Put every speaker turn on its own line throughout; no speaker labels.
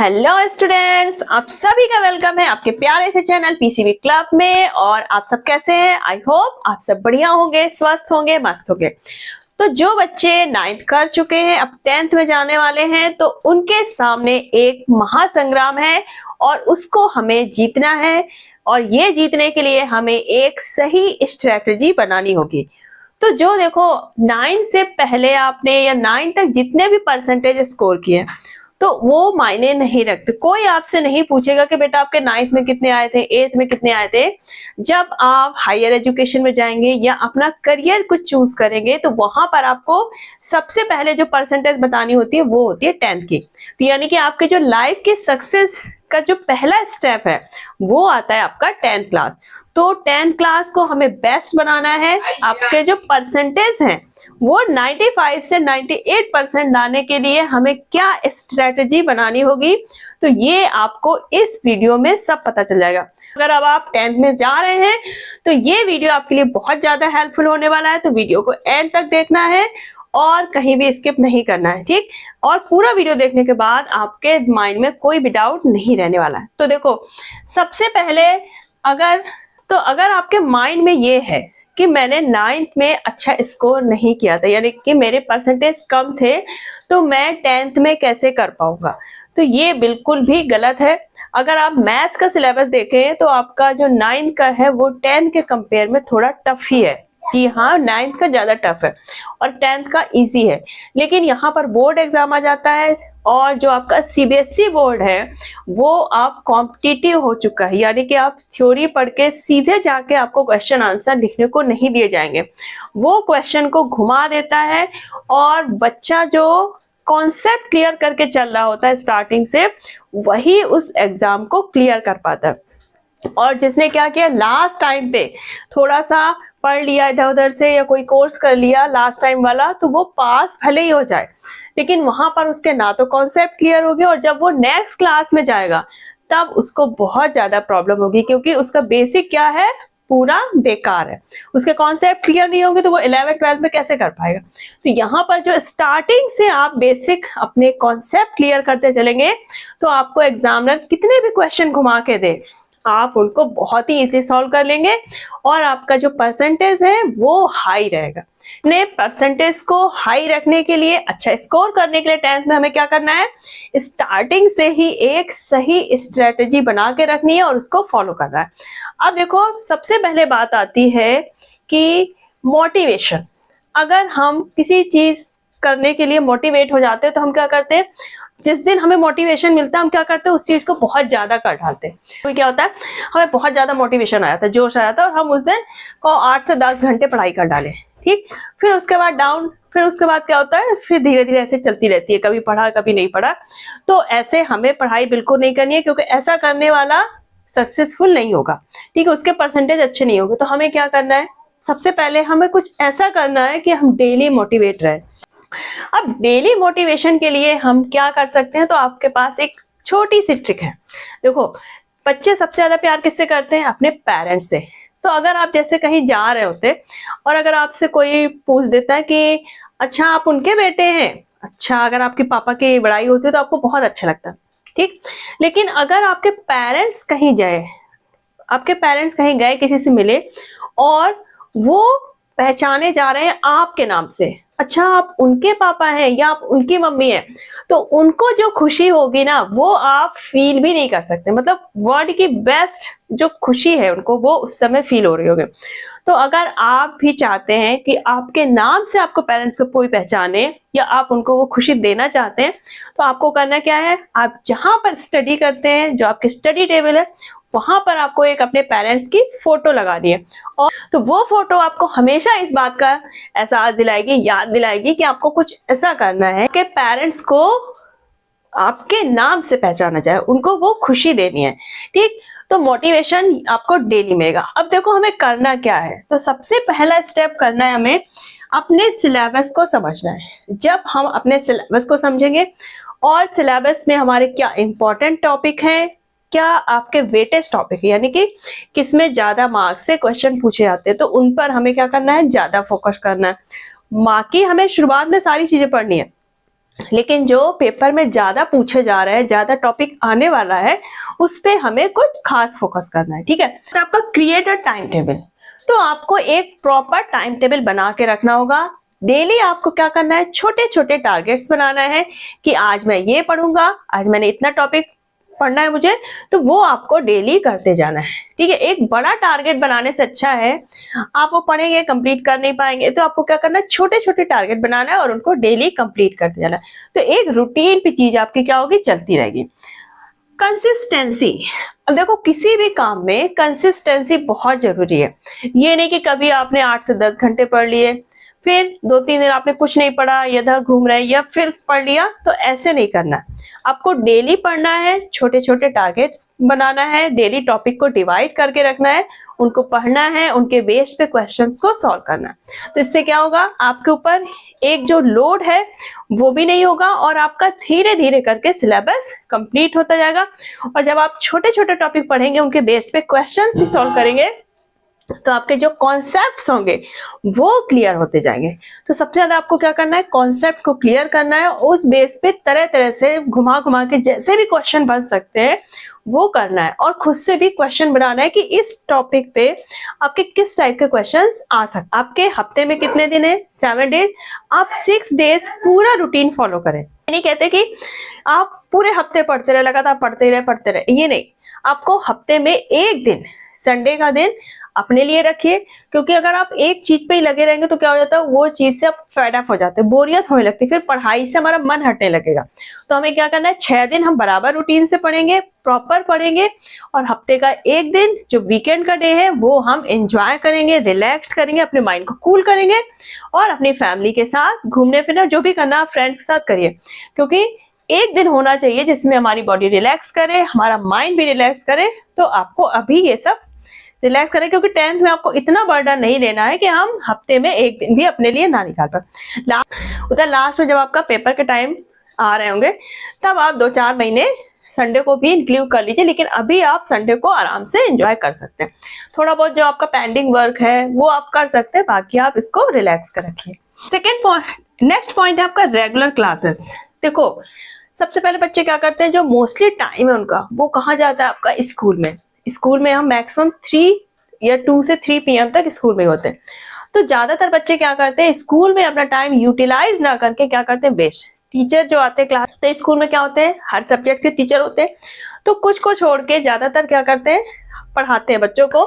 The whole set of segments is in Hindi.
हेलो स्टूडेंट्स, आप सभी का वेलकम है आपके प्यारे से चैनल पीसीबी क्लब में। और आप सब कैसे हैं? आई होप आप सब बढ़िया होंगे, स्वस्थ होंगे, मस्त होंगे। तो जो बच्चे 9th कर चुके हैं, अब 10th में जाने वाले हैं, तो उनके सामने एक महासंग्राम है और उसको हमें जीतना है। और ये जीतने के लिए हमें एक सही स्ट्रेटजी बनानी होगी। तो जो देखो 9 से पहले आपने या 9 तक जितने भी परसेंटेज स्कोर किए तो वो मायने नहीं रखते। कोई आपसे नहीं पूछेगा कि बेटा आपके 9th में कितने आए थे, 8th में कितने आए थे। जब आप हायर एजुकेशन में जाएंगे या अपना करियर कुछ चूज करेंगे तो वहां पर आपको सबसे पहले जो परसेंटेज बतानी होती है वो होती है 10th की। तो यानी कि आपके जो लाइफ के सक्सेस का जो पहला स्टेप है वो आता है आपका 10th क्लास। तो 10th क्लास को हमें बेस्ट बनाना है। आपके जो परसेंटेज हैं वो 95 से 98% लाने के लिए हमें क्या स्ट्रेटजी बनानी होगी, तो ये आपको इस वीडियो में सब पता चल जाएगा। अगर अब आप 10th में जा रहे हैं तो ये वीडियो आपके लिए बहुत ज्यादा हेल्पफुल होने वाला है। तो वीडियो को एंड तक देखना है और कहीं भी स्किप नहीं करना है, ठीक। और पूरा वीडियो देखने के बाद आपके माइंड में कोई भी डाउट नहीं रहने वाला है। तो देखो, सबसे पहले अगर आपके माइंड में ये है कि मैंने 9th में अच्छा स्कोर नहीं किया था, यानी कि मेरे परसेंटेज कम थे, तो मैं 10th में कैसे कर पाऊंगा, तो ये बिल्कुल भी गलत है। अगर आप मैथ का सिलेबस देखें तो आपका जो 9th का है वो 10th के कंपेयर में थोड़ा टफ ही है। जी हाँ, 9th का ज्यादा टफ है और 10th का इजी है। लेकिन यहाँ पर बोर्ड एग्जाम आ जाता है और जो आपका सीबीएसई बोर्ड है वो आप कॉम्पिटिटिव हो चुका है, यानी कि आप थ्योरी पढ़ के सीधे जाके आपको क्वेश्चन आंसर लिखने को नहीं दिए जाएंगे। वो क्वेश्चन को घुमा देता है और बच्चा जो कॉन्सेप्ट क्लियर करके चल रहा होता है स्टार्टिंग से, वही उस एग्जाम को क्लियर कर पाता है। और जिसने क्या किया, लास्ट टाइम पे थोड़ा सा पढ़ लिया इधर उधर से या कोई कोर्स कर लिया लास्ट टाइम वाला, तो वो पास भले ही हो जाए, लेकिन वहां पर उसके ना तो कॉन्सेप्ट क्लियर होगी और जब वो नेक्स्ट क्लास में जाएगा तब उसको बहुत ज्यादा प्रॉब्लम होगी, क्योंकि उसका बेसिक क्या है, पूरा बेकार है। उसके कॉन्सेप्ट क्लियर नहीं होंगे तो वो 11th 12th में कैसे कर पाएगा। तो यहाँ पर जो स्टार्टिंग से आप बेसिक अपने कॉन्सेप्ट क्लियर करते चलेंगे तो आपको एग्जामिनर कितने भी क्वेश्चन घुमा के दे, आप उनको बहुत ही इजी सॉल्व कर लेंगे और आपका जो परसेंटेज है वो हाई रहेगा। अपने परसेंटेज को हाई रखने के लिए, अच्छा स्कोर करने के लिए 10th में हमें क्या करना है, स्टार्टिंग से ही एक सही स्ट्रेटजी बना के रखनी है और उसको फॉलो करना है। अब देखो, सबसे पहले बात आती है कि मोटिवेशन। अगर हम किसी चीज करने के लिए मोटिवेट हो जाते हैं तो हम क्या करते हैं, जिस दिन हमें मोटिवेशन मिलता है हम क्या करते हैं, उस चीज को बहुत ज्यादा कर डालते हैं। तो क्या होता है, हमें बहुत ज्यादा मोटिवेशन आया था, जोश आया था और हम उस दिन को 8 से 10 घंटे पढ़ाई कर डाले, ठीक। फिर उसके बाद डाउन, फिर उसके बाद क्या होता है, फिर धीरे धीरे ऐसे चलती रहती है, कभी पढ़ा कभी नहीं पढ़ा। तो ऐसे हमें पढ़ाई बिल्कुल नहीं करनी है, क्योंकि ऐसा करने वाला सक्सेसफुल नहीं होगा, ठीक है, उसके परसेंटेज अच्छे नहीं होंगे। तो हमें क्या करना है, सबसे पहले हमें कुछ ऐसा करना है कि हम डेली मोटिवेट रहे। अब डेली मोटिवेशन के लिए हम क्या कर सकते हैं, तो आपके पास एक छोटी सी ट्रिक है। देखो, बच्चे सबसे ज्यादा प्यार किससे करते हैं, अपने पेरेंट्स से। तो अगर आप जैसे कहीं जा रहे होते और अगर आपसे कोई पूछ देता है कि अच्छा आप उनके बेटे हैं, अच्छा अगर आपके पापा की बड़ाई होती है तो आपको बहुत अच्छा लगता है, ठीक। लेकिन अगर आपके पेरेंट्स कहीं गए किसी से मिले और वो पहचाने जा रहे हैं आपके नाम से, अच्छा आप उनके पापा हैं या आप उनकी मम्मी हैं, तो उनको जो खुशी होगी ना वो आप फील भी नहीं कर सकते। मतलब वर्ल्ड की बेस्ट जो खुशी है उनको वो उस समय फील हो रही होगी। तो अगर आप भी चाहते हैं कि आपके नाम से आपको पेरेंट्स को कोई पहचाने या आप उनको वो खुशी देना चाहते हैं, तो आपको करना क्या है, आप जहां पर स्टडी करते हैं, जो आपके स्टडी टेबल है, वहां पर आपको एक अपने पेरेंट्स की फोटो लगानी है। और तो वो फोटो आपको हमेशा इस बात का एहसास दिलाएगी, याद दिलाएगी कि आपको कुछ ऐसा करना है कि पेरेंट्स को आपके नाम से पहचाना जाए, उनको वो खुशी देनी है, ठीक। तो मोटिवेशन आपको डेली मिलेगा। अब देखो हमें करना क्या है, तो सबसे पहला स्टेप करना है, हमें अपने सिलेबस को समझना है। जब हम अपने सिलेबस को समझेंगे और सिलेबस में हमारे क्या इंपॉर्टेंट टॉपिक है, क्या आपके वेटेज टॉपिक है, यानी कि किसमें ज्यादा मार्क्स से क्वेश्चन पूछे जाते हैं, तो उन पर हमें क्या करना है, ज्यादा फोकस करना है। बाकी हमें शुरुआत में सारी चीजें पढ़नी है, लेकिन जो पेपर में ज्यादा पूछे जा रहे हैं, ज्यादा टॉपिक आने वाला है, उस पे हमें कुछ खास फोकस करना है। ठीक है, तो आपका क्रिएट अ टाइम टेबल, तो आपको एक प्रॉपर टाइम टेबल बना के रखना होगा। डेली आपको क्या करना है, छोटे छोटे टारगेट्स बनाना है कि आज मैं ये पढ़ूंगा, आज मैंने इतना टॉपिक पढ़ना है मुझे, तो वो आपको डेली करते जाना है। ठीक है, एक बड़ा टारगेट बनाने से अच्छा है, आप वो पढ़ेंगे कंप्लीट कर नहीं पाएंगे, तो आपको क्या करना है, छोटे छोटे टारगेट बनाना है और उनको डेली कंप्लीट करते जाना है। तो एक रूटीन पे चीज आपकी क्या होगी, चलती रहेगी। कंसिस्टेंसी, अब देखो किसी भी काम में कंसिस्टेंसी बहुत जरूरी है। ये नहीं कि कभी आपने 8 से 10 घंटे पढ़ लिए, फिर 2-3 दिन आपने कुछ नहीं पढ़ा, इधर घूम रहे या फिर पढ़ लिया, तो ऐसे नहीं करना है। आपको डेली पढ़ना है, छोटे छोटे टारगेट्स बनाना है, डेली टॉपिक को डिवाइड करके रखना है, उनको पढ़ना है, उनके बेस पे क्वेश्चंस को सॉल्व करना है। तो इससे क्या होगा, आपके ऊपर एक जो लोड है वो भी नहीं होगा और आपका धीरे धीरे करके सिलेबस कंप्लीट होता जाएगा। और जब आप छोटे छोटे टॉपिक पढ़ेंगे, उनके बेस पे क्वेश्चंस भी सॉल्व करेंगे, तो आपके जो कॉन्सेप्ट्स होंगे वो क्लियर होते जाएंगे। तो सबसे ज्यादा आपको क्या करना है, कॉन्सेप्ट को क्लियर करना है, उस बेस पे तरह तरह से घुमा घुमा के जैसे भी क्वेश्चन बन सकते हैं वो करना है, और खुद से भी क्वेश्चन बनाना है कि इस टॉपिक पे आपके किस टाइप के क्वेश्चंस आ सकते। आपके हफ्ते में कितने दिन है, 7 डेज, आप 6 डेज पूरा रूटीन फॉलो करें। नहीं कहते कि आप पूरे हफ्ते पढ़ते रहे, लगातार पढ़ते रहे, ये नहीं। आपको हफ्ते में एक दिन, संडे का दिन अपने लिए रखिए, क्योंकि अगर आप एक चीज पे ही लगे रहेंगे तो क्या हो जाता है, वो चीज से आप फेड अप हो जाते हैं, बोरियत होने लगती है, फिर पढ़ाई से हमारा मन हटने लगेगा। तो हमें क्या करना है, 6 दिन हम बराबर रूटीन से पढ़ेंगे, प्रॉपर पढ़ेंगे, और हफ्ते का एक दिन जो वीकेंड का डे है वो हम एंजॉय करेंगे, रिलैक्स करेंगे, अपने माइंड को कूल करेंगे, और अपनी फैमिली के साथ घूमने फिरना जो भी करना फ्रेंड्स के साथ करिए। क्योंकि एक दिन होना चाहिए जिसमें हमारी बॉडी रिलैक्स करे, हमारा माइंड भी रिलैक्स करे। तो आपको अभी ये सब रिलैक्स करें, क्योंकि 10th में आपको इतना बर्डन नहीं लेना है कि हम हफ्ते में एक दिन भी अपने लिए ना निकाल पाए। उधर लास्ट में जब आपका पेपर के टाइम आ रहे होंगे, तब आप 2-4 महीने संडे को भी इंक्लूड कर लीजिए, लेकिन अभी आप संडे को आराम से एंजॉय कर सकते हैं। थोड़ा बहुत जो आपका पेंडिंग वर्क है वो आप कर सकते हैं, बाकी आप इसको रिलैक्स कर रखिए। सेकेंड पॉइंट, नेक्स्ट पॉइंट है आपका रेगुलर क्लासेस। देखो सबसे पहले बच्चे क्या करते हैं, जो मोस्टली टाइम है उनका वो कहाँ जाता है, आपका स्कूल में। स्कूल में हम मैक्सिमम 3 या 2 से 3 PM तक स्कूल में होते हैं। तो ज्यादातर बच्चे क्या करते हैं, स्कूल में अपना टाइम यूटिलाइज ना करके क्या करते हैं, वेस्ट। टीचर जो आते हैं क्लास, तो स्कूल में क्या होते हैं, हर सब्जेक्ट के टीचर होते हैं, तो कुछ को छोड़ के ज्यादातर क्या करते हैं, पढ़ाते हैं बच्चों को।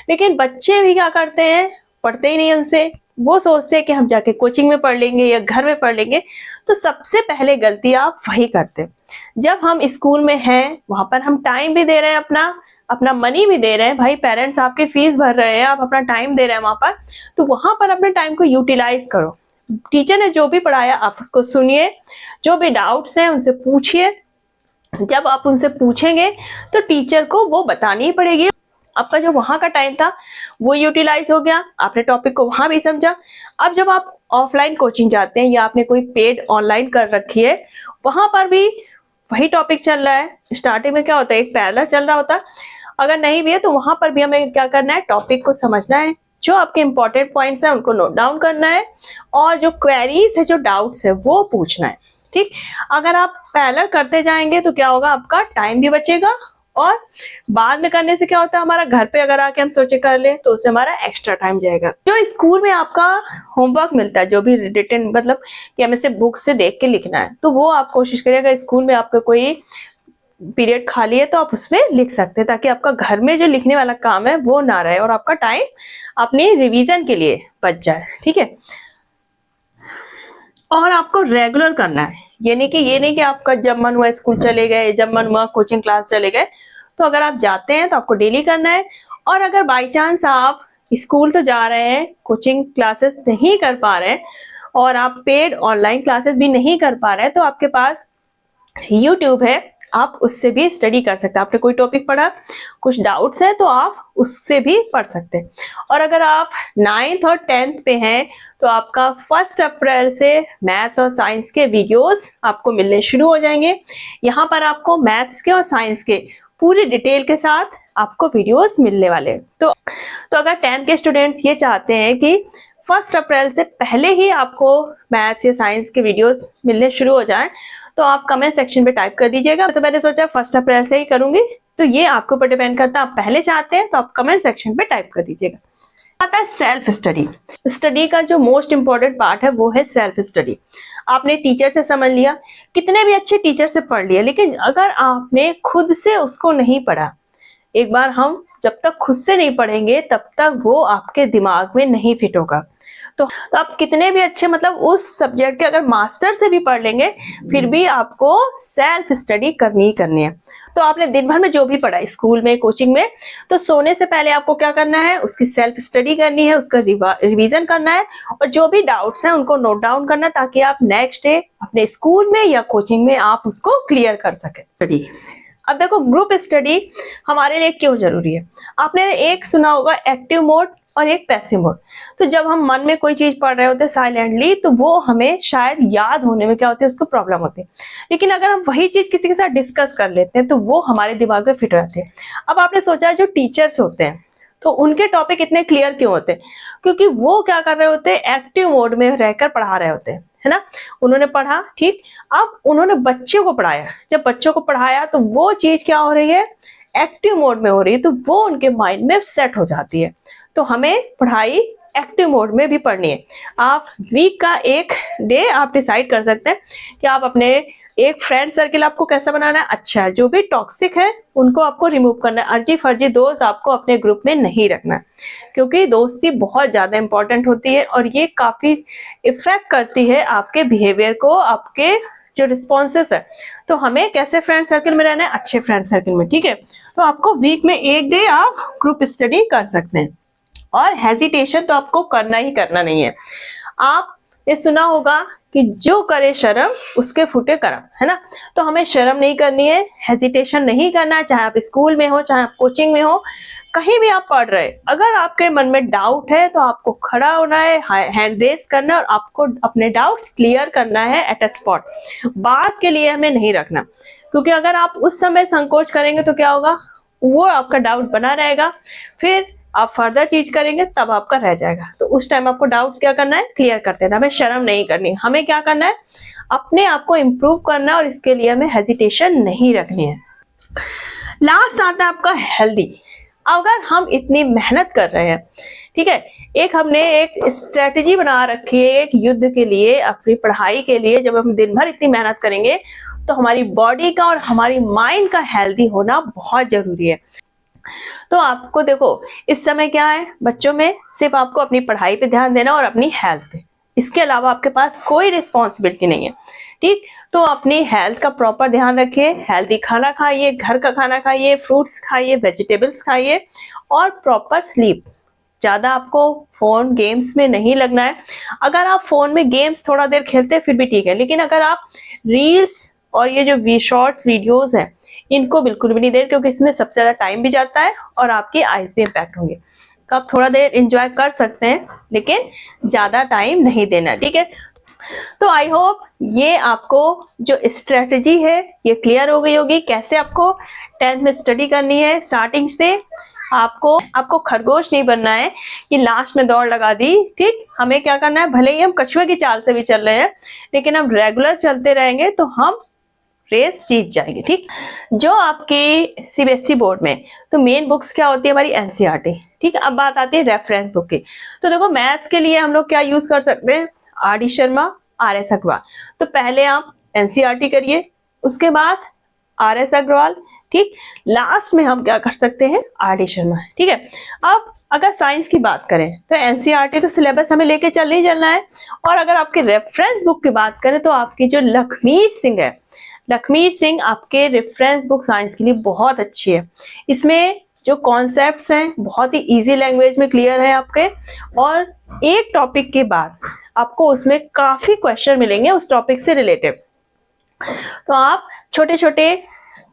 लेकिन बच्चे भी क्या करते हैं, पढ़ते ही नहीं उनसे, वो सोचते हैं कि हम जाके कोचिंग में पढ़ लेंगे या घर में पढ़ लेंगे। तो सबसे पहले गलती आप वही करते हैं। जब हम स्कूल में हैं, वहां पर हम टाइम भी दे रहे हैं, अपना मनी भी दे रहे हैं, भाई पेरेंट्स आपके फीस भर रहे हैं, आप अपना टाइम दे रहे हैं वहां पर, तो वहां पर अपने टाइम को यूटिलाइज करो। टीचर ने जो भी पढ़ाया आप उसको सुनिए, जो भी डाउट्स हैं उनसे पूछिए। जब आप उनसे पूछेंगे तो टीचर को वो बतानी ही पड़ेगी। आपका जो वहां का टाइम था वो यूटिलाइज हो गया, आपने टॉपिक को वहां भी समझा। अब जब आप ऑफलाइन कोचिंग जाते हैं या आपने कोई पेड ऑनलाइन कर रखी है, वहां पर भी वही टॉपिक चल रहा है। स्टार्टिंग में क्या होता है, एक पैरेलल चल रहा होता है, अगर नहीं भी है तो वहां पर भी हमें क्या करना है, टॉपिक को समझना है, जो आपके इंपॉर्टेंट पॉइंट्स हैं उनको नोट डाउन करना है, और जो क्वेरीज है, जो डाउट्स है वो पूछना है। ठीक, अगर आप पैरेलल करते जाएंगे तो क्या होगा, आपका टाइम भी बचेगा, और बाद में करने से क्या होता है, हमारा घर पे अगर आके हम सोचे कर ले तो उससे हमारा एक्स्ट्रा टाइम जाएगा। जो स्कूल में आपका होमवर्क मिलता है, जो भी रिटन, मतलब कि हमें से बुक से देख के लिखना है, तो वो आप कोशिश करिएगा स्कूल में आपका कोई पीरियड खाली है तो आप उसमें लिख सकते हैं, ताकि आपका घर में जो लिखने वाला काम है वो ना रहे और आपका टाइम अपनी रिवीजन के लिए बच जाए। ठीक है, और आपको रेगुलर करना है, ये नहीं कि आपका जब मन हुआ स्कूल चले गए, जब मन हुआ कोचिंग क्लास चले गए। तो अगर आप जाते हैं तो आपको डेली करना है, और अगर बाई चांस आप स्कूल तो जा रहे हैं, कोचिंग क्लासेस नहीं कर पा रहे हैं, और आप पेड ऑनलाइन क्लासेस भी नहीं कर पा रहे हैं, तो आपके पास यूट्यूब है, आप उससे भी स्टडी कर सकते हैं। आपने कोई टॉपिक पढ़ा, कुछ डाउट्स है, तो आप उससे भी पढ़ सकते हैं। और अगर आप 9th और 10th पे हैं तो आपका 1 अप्रैल से मैथ्स और साइंस के वीडियोस आपको मिलने शुरू हो जाएंगे। यहाँ पर आपको मैथ्स के और साइंस के पूरी डिटेल के साथ आपको वीडियोस मिलने वाले हैं। तो अगर 10th के स्टूडेंट्स ये चाहते हैं कि 1 अप्रैल से पहले ही आपको मैथ्स या साइंस के वीडियोस मिलने शुरू हो जाएं तो आप कमेंट सेक्शन पे टाइप कर दीजिएगा। तो मैंने सोचा 1 अप्रैल से ही करूंगी, तो ये आपके ऊपर डिपेंड करता है, आप पहले चाहते हैं तो आप कमेंट सेक्शन पे टाइप कर दीजिएगा। आता है सेल्फ स्टडी। स्टडी का जो मोस्ट इंपॉर्टेंट पार्ट है वो है सेल्फ स्टडी। आपने टीचर से समझ लिया, कितने भी अच्छे टीचर से पढ़ लिया, लेकिन अगर आपने खुद से उसको नहीं पढ़ा, एक बार हम जब तक खुद से नहीं पढ़ेंगे तब तक वो आपके दिमाग में नहीं फिट होगा। तो आप कितने भी अच्छे मतलब उस सब्जेक्ट के अगर मास्टर से भी पढ़ लेंगे, फिर भी आपको सेल्फ स्टडी करनी ही करनी है। तो आपने दिन भर में जो भी पढ़ा स्कूल में, कोचिंग में, तो सोने से पहले आपको क्या करना है, उसकी सेल्फ स्टडी करनी है, उसका रिवीजन करना है और जो भी डाउट्स हैं उनको नोट डाउन करना है, ताकि आप नेक्स्ट डे अपने स्कूल में या कोचिंग में आप उसको क्लियर कर सके स्टडी। अब देखो ग्रुप स्टडी हमारे लिए क्यों जरूरी है। आपने एक सुना होगा एक्टिव मोड और एक पैसिव मोड। तो जब हम मन में कोई चीज पढ़ रहे होते हैं साइलेंटली, तो वो हमें शायद याद होने में क्या होती है, उसको प्रॉब्लम होती है। लेकिन अगर हम वही चीज किसी के साथ डिस्कस कर लेते हैं तो वो हमारे दिमाग में फिट रहती है। अब आपने सोचा जो टीचर्स होते हैं तो उनके टॉपिक इतने क्लियर क्यों होते हैं, क्योंकि वो क्या कर रहे होते हैं, एक्टिव मोड में रहकर पढ़ा रहे होते हैं, है ना। उन्होंने पढ़ा, ठीक, अब उन्होंने बच्चों को पढ़ाया, जब बच्चों को पढ़ाया तो वो चीज क्या हो रही है, एक्टिव मोड में हो रही है, तो वो उनके माइंड में सेट हो जाती है। तो हमें पढ़ाई एक्टिव मोड में भी पढ़नी है। आप वीक का एक डे आप डिसाइड कर सकते हैं कि आप अपने एक फ्रेंड सर्किल आपको कैसा बनाना है, अच्छा है, जो भी टॉक्सिक है उनको आपको रिमूव करना है, अर्जी फर्जी दोस्त आपको अपने ग्रुप में नहीं रखना है, क्योंकि दोस्ती बहुत ज्यादा इंपॉर्टेंट होती है और ये काफी इफेक्ट करती है आपके बिहेवियर को, आपके जो रिस्पॉन्सेस है। तो हमें कैसे फ्रेंड सर्किल में रहना है, अच्छे फ्रेंड सर्किल में, ठीक है। तो आपको वीक में एक डे आप ग्रुप स्टडी कर सकते हैं और हेजिटेशन तो आपको करना ही करना नहीं है। आप ये सुना होगा कि जो करे शर्म उसके फूटे करम, है ना। तो हमें शर्म नहीं करनी है, हेजिटेशन नहीं करना है, चाहे आप स्कूल में हो, चाहे आप कोचिंग में हो, कहीं भी आप पढ़ रहे, अगर आपके मन में डाउट है तो आपको खड़ा होना है, हैंड रेस करना है और आपको अपने डाउट्स क्लियर करना है एट अ स्पॉट। बात के लिए हमें नहीं रखना, क्योंकि अगर आप उस समय संकोच करेंगे तो क्या होगा, वो आपका डाउट बना रहेगा, फिर आप फर्दर चीज करेंगे तब आपका रह जाएगा। तो उस टाइम आपको डाउट्स क्या करना है, क्लियर करते हैं। हमें शर्म नहीं करनी, हमें क्या करना है, अपने आप को इम्प्रूव करना है और इसके लिए हमें हेजिटेशन नहीं रखनी है। लास्ट आता है आपका हेल्दी। अगर हम इतनी मेहनत कर रहे हैं, ठीक है, एक हमने एक स्ट्रेटेजी बना रखी है एक युद्ध के लिए, अपनी पढ़ाई के लिए, जब हम दिन भर इतनी मेहनत करेंगे तो हमारी बॉडी का और हमारी माइंड का हेल्दी होना बहुत जरूरी है। तो आपको देखो इस समय क्या है, बच्चों में सिर्फ आपको अपनी पढ़ाई पे ध्यान देना और अपनी हेल्थ पे, इसके अलावा आपके पास कोई रिस्पॉन्सिबिलिटी नहीं है, ठीक। तो अपनी हेल्थ का प्रॉपर ध्यान रखिए, हेल्दी खाना खाइए, घर का खाना खाइए, फ्रूट्स खाइए, वेजिटेबल्स खाइए और प्रॉपर स्लीप। ज्यादा आपको फोन गेम्स में नहीं लगना है। अगर आप फोन में गेम्स थोड़ा देर खेलते हैं फिर भी ठीक है, लेकिन अगर आप रील्स और ये जो शॉर्ट्स वीडियोस हैं इनको बिल्कुल भी नहीं देर, क्योंकि इसमें सबसे ज्यादा टाइम भी जाता है और आपकी आईज पे इम्पैक्ट होंगे। तो आप थोड़ा देर एंजॉय कर सकते हैं लेकिन ज्यादा टाइम नहीं देना, ठीक है। तो आई होप ये आपको जो स्ट्रेटजी है ये क्लियर हो गई होगी, कैसे आपको 10th में स्टडी करनी है। स्टार्टिंग से आपको खरगोश नहीं बनना है कि लास्ट में दौड़ लगा दी, ठीक। हमें क्या करना है, भले ही हम कछुए की चाल से भी चल रहे हैं लेकिन हम रेगुलर चलते रहेंगे तो हम रेस जीत जाएंगे, ठीक। जो आपके सीबीएसई बोर्ड में तो मेन बुक्स क्या होती है, हमारी एनसीईआरटी, ठीक है। अब बात आती है रेफरेंस बुक की। तो देखो मैथ्स के लिए हम लोग क्या यूज कर सकते हैं, R D Sharma, R S Agarwal. तो पहले आप एनसीईआरटी करिए, उसके बाद आर एस अग्रवाल, ठीक। लास्ट में हम क्या कर सकते हैं, आर डी शर्मा, ठीक है। अब अगर साइंस की बात करें तो एनसीईआरटी तो सिलेबस हमें लेके चलना है। और अगर आपके रेफरेंस बुक की बात करें तो आपकी जो लखमीर सिंह है, लखमीर सिंह आपके रेफरेंस बुक साइंस के लिए बहुत अच्छी है। इसमें जो कॉन्सेप्ट्स हैं बहुत ही इजी लैंग्वेज में क्लियर है आपके, और एक टॉपिक के बाद आपको उसमें काफी क्वेश्चन मिलेंगे उस टॉपिक से रिलेटेड। तो आप छोटे छोटे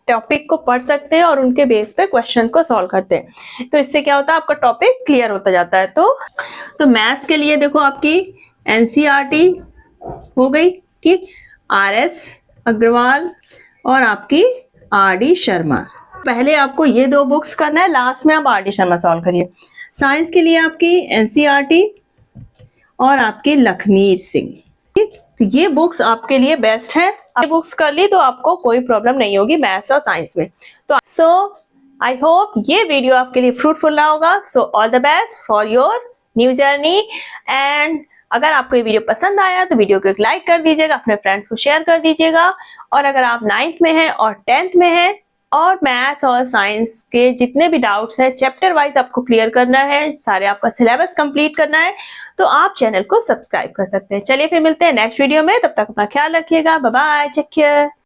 टॉपिक को पढ़ सकते हैं और उनके बेस पे क्वेश्चन को सॉल्व करते हैं। तो इससे क्या होता है, आपका टॉपिक क्लियर होता जाता है। तो मैथ्स के लिए देखो आपकी एनसीईआरटी हो गई, ठीक, आर एस अग्रवाल और आपकी आर डी शर्मा। पहले आपको ये 2 बुक्स करना है, लास्ट में आप आर डी शर्मा सॉल्व करिए। साइंस के लिए आपकी एनसीईआरटी और आपके लखमीर सिंह। ठीक, तो ये बुक्स आपके लिए बेस्ट है। आप बुक्स कर ली तो आपको कोई प्रॉब्लम नहीं होगी मैथ्स और साइंस में। तो आई होप ये वीडियो आपके लिए फ्रूटफुल रहा होगा। So all the best for your new journey. And अगर आपको ये वीडियो पसंद आया तो वीडियो को एक लाइक कर दीजिएगा, अपने फ्रेंड्स को शेयर कर दीजिएगा। और अगर आप 9th में हैं और 10th में हैं और मैथ्स और साइंस के जितने भी डाउट्स हैं चैप्टर वाइज आपको क्लियर करना है, सारे आपका सिलेबस कंप्लीट करना है, तो आप चैनल को सब्सक्राइब कर सकते हैं। चलिए फिर मिलते हैं नेक्स्ट वीडियो में, तब तक अपना ख्याल रखिएगा। Bye bye, take care.